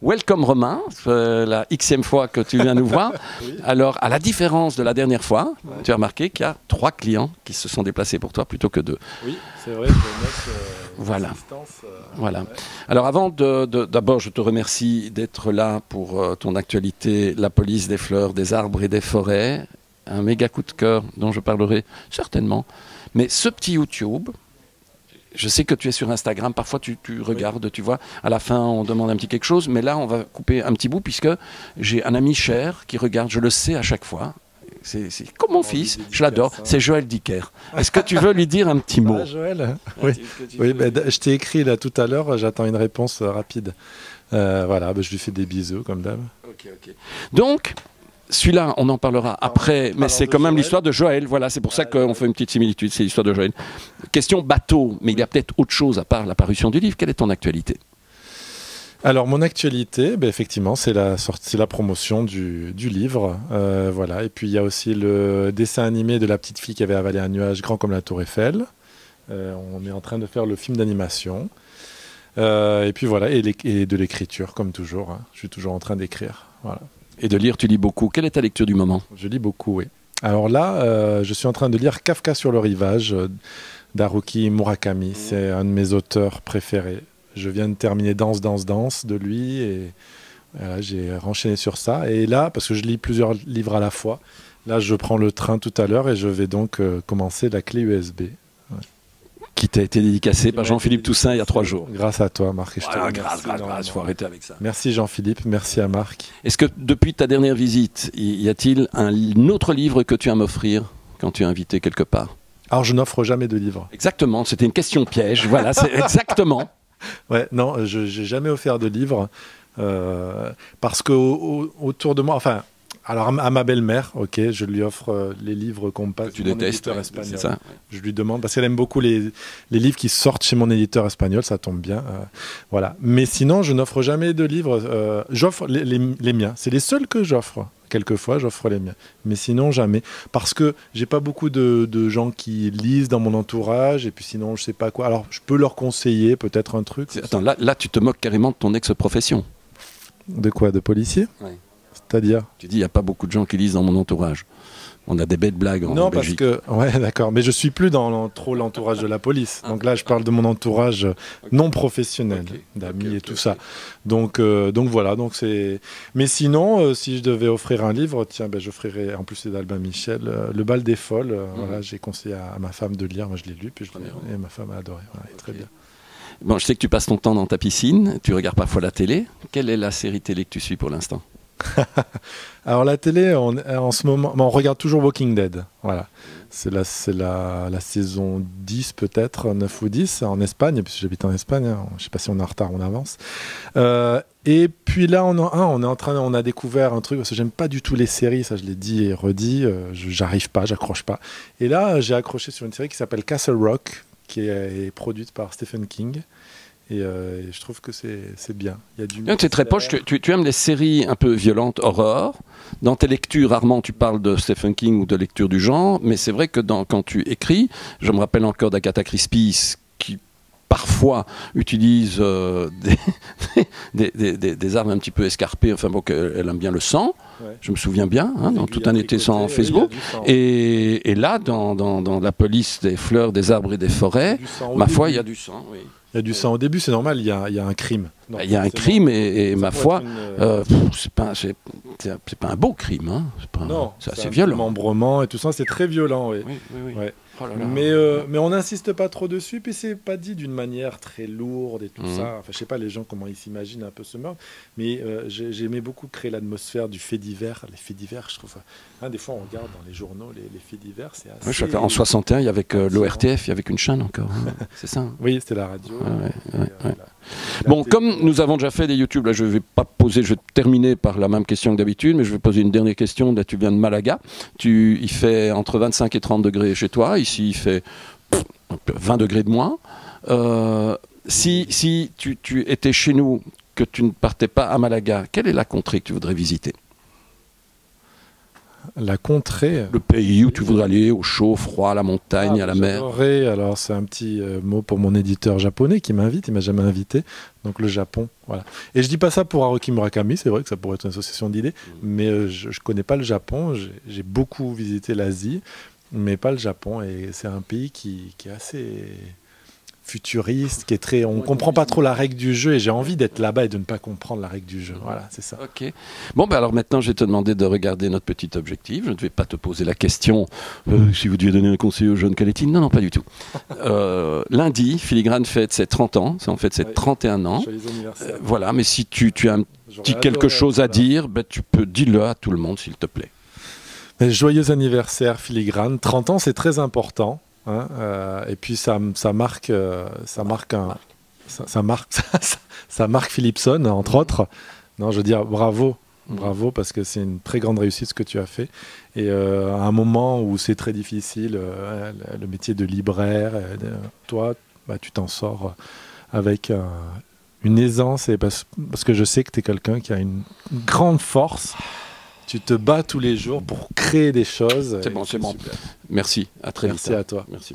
welcome Romain, la xème fois que tu viens nous voir. Oui. Alors, à la différence de la dernière fois, tu as remarqué qu'il y a 3 clients qui se sont déplacés pour toi plutôt que 2. Oui, c'est vrai, je note voilà. Voilà. Ouais. Alors, avant d'abord, je te remercie d'être là pour ton actualité, la police des fleurs, des arbres et des forêts. Un méga coup de cœur dont je parlerai certainement. Mais ce petit YouTube, je sais que tu es sur Instagram, parfois tu regardes, tu vois, à la fin on demande un petit quelque chose, mais là on va couper un petit bout puisque j'ai un ami cher qui regarde, je le sais à chaque fois. C'est comme mon fils, je l'adore, c'est Joël Dicker. Est-ce que tu veux lui dire un petit mot? Joël, oui, je t'ai écrit là tout à l'heure, j'attends une réponse rapide. Voilà, je lui fais des bisous comme d'hab. Ok. Donc, celui-là, on en parlera après, mais c'est quand même l'histoire de Joël. Voilà, c'est pour ça qu'on fait une petite similitude, c'est l'histoire de Joël. Question bateau, mais il y a peut-être autre chose à part la parution du livre. Quelle est ton actualité? Alors, mon actualité, effectivement, c'est la promotion du livre. Voilà. Et puis, il y a aussi le dessin animé de la petite fille qui avait avalé un nuage grand comme la Tour Eiffel. On est en train de faire le film d'animation. Et puis, voilà, et de l'écriture, comme toujours. Hein. Je suis toujours en train d'écrire. Voilà. Et de lire, tu lis beaucoup. Quelle est ta lecture du moment? Je lis beaucoup, oui. Alors là, je suis en train de lire Kafka sur le rivage d'Haruki Murakami. C'est un de mes auteurs préférés. Je viens de terminer Danse de lui et voilà, j'ai renchaîné sur ça. Et là, parce que je lis plusieurs livres à la fois, là je prends le train tout à l'heure et je vais donc commencer la clé USB. Ouais. Qui t'a été dédicacé par Jean-Philippe Toussain il y a 3 jours. Grâce à toi, Marc. Voilà, grâce, il faut arrêter avec ça. Merci Jean-Philippe, merci à Marc. Est-ce que depuis ta dernière visite, y a-t-il un autre livre que tu aimes m'offrir quand tu es invité quelque part? Alors je n'offre jamais de livres. Exactement, c'était une question piège, voilà, c'est exactement. Ouais, non, je n'ai jamais offert de livres parce que autour de moi, enfin, alors à ma belle-mère, ok, je lui offre les livres qu'on me passe. Tu détestes, c'est ça. Je lui demande parce qu'elle aime beaucoup les livres qui sortent chez mon éditeur espagnol, ça tombe bien, voilà. Mais sinon, je n'offre jamais de livres. J'offre les miens, c'est les seuls que j'offre. Quelquefois, j'offre les miens, mais sinon jamais, parce que j'ai pas beaucoup de gens qui lisent dans mon entourage, et puis sinon, je sais pas quoi. Alors, je peux leur conseiller peut-être un truc. Attends, là, tu te moques carrément de ton ex-profession. De quoi? De policier? Oui. C'est-à-dire? Tu dis, il n'y a pas beaucoup de gens qui lisent dans mon entourage. On a des belles blagues en Belgique. Non, parce que... Ouais, d'accord. Mais je suis plus dans trop l'entourage de la police. Donc là, je parle de mon entourage non professionnel, d'amis et tout ça. Donc voilà. Donc c'est... Mais sinon, si je devais offrir un livre, tiens, j'offrirais, en plus c'est d'Albin Michel, Le bal des folles. Voilà, j'ai conseillé à ma femme de le lire. Moi, je l'ai lu, puis et ma femme a adoré. Voilà, très bien. Bon, je sais que tu passes ton temps dans ta piscine. Tu regardes parfois la télé. Quelle est la série télé que tu suis pour l'instant? Alors la télé, en ce moment, on regarde toujours Walking Dead. Voilà, c'est la saison 10 peut-être, 9 ou 10 en Espagne, puisque j'habite en Espagne. Hein, je ne sais pas si on est en retard, on avance. Et puis là, on a découvert un truc parce que j'aime pas du tout les séries, ça je l'ai dit et redit. J'arrive pas, j'accroche pas. Et là, j'ai accroché sur une série qui s'appelle Castle Rock, qui est produite par Stephen King. Et je trouve que c'est bien. Donc c'est très proche. Tu aimes les séries un peu violentes, horreur. Dans tes lectures, rarement tu parles de Stephen King ou de lecture du genre, mais c'est vrai que quand tu écris, je me rappelle encore d'Agatha Christie qui parfois utilise des armes un petit peu escarpées, enfin bon, elle aime bien le sang. Ouais. Je me souviens bien, hein, dans Tout un été sans Facebook. Et là, dans la police des fleurs, des arbres et des forêts, ma foi, il y a du sang. Oui. Il y a du sang au début, c'est normal, il y a un crime. Il y a un crime et ma foi, c'est pas un beau crime. Hein. C'est assez violent. Membrement et tout ça, c'est très violent. Oui. Ouais. Oh là là. Mais on n'insiste pas trop dessus, puis c'est pas dit d'une manière très lourde et tout ça. Enfin, je sais pas les gens comment ils s'imaginent un peu ce meurtre, mais j'aimais beaucoup créer l'atmosphère du fait divers. Les faits divers, je trouve. Hein, des fois, on regarde dans les journaux les faits divers, c'est assez. En 61, il y avait l'ORTF, il y avait qu'une chaîne encore. Hein. C'est ça. Oui, c'était la radio. Bon, comme nous avons déjà fait des YouTube, là, je vais pas poser, je vais terminer par la même question que d'habitude, mais je vais poser une dernière question. Là, tu viens de Malaga. Il fait entre 25 et 30 degrés chez toi. Ici, il fait 20 degrés de moins. Si tu étais chez nous, que tu ne partais pas à Malaga, quelle est la contrée que tu voudrais visiter? La contrée. Le pays où tu voudrais aller, au chaud, au froid, à la montagne, à la mer. J'adorerais, alors c'est un petit mot pour mon éditeur japonais qui m'invite, il m'a jamais invité, donc le Japon, voilà. Et je dis pas ça pour Haruki Murakami, c'est vrai que ça pourrait être une association d'idées, mais je connais pas le Japon, j'ai beaucoup visité l'Asie, mais pas le Japon, et c'est un pays qui est assez futuriste, qui est très... On comprend pas trop la règle du jeu, et j'ai envie d'être là-bas et de ne pas comprendre la règle du jeu. Voilà, c'est ça. Ok. Bon, ben alors maintenant, je vais te demander de regarder notre petit objectif. Je ne vais pas te poser la question si vous deviez donner un conseil aux jeunes Kaletin. Non, non, pas du tout. Lundi, Filigrane fête ses 30 ans. C'est en fait ses 31 ans. Voilà, mais si tu as un petit quelque chose à dire, ben, tu peux dire-le à tout le monde, s'il te plaît. Joyeux anniversaire, Filigrane. 30 ans, c'est très important. Hein, et puis ça marque Philipson, entre autres. Non, je veux dire bravo parce que c'est une très grande réussite ce que tu as fait. Et à un moment où c'est très difficile, le métier de libraire, toi, bah, tu t'en sors avec une aisance, et parce que je sais que tu es quelqu'un qui a une grande force. Tu te bats tous les jours pour créer des choses. C'est bon, c'est bon. Merci, à très vite. Merci à toi. Merci.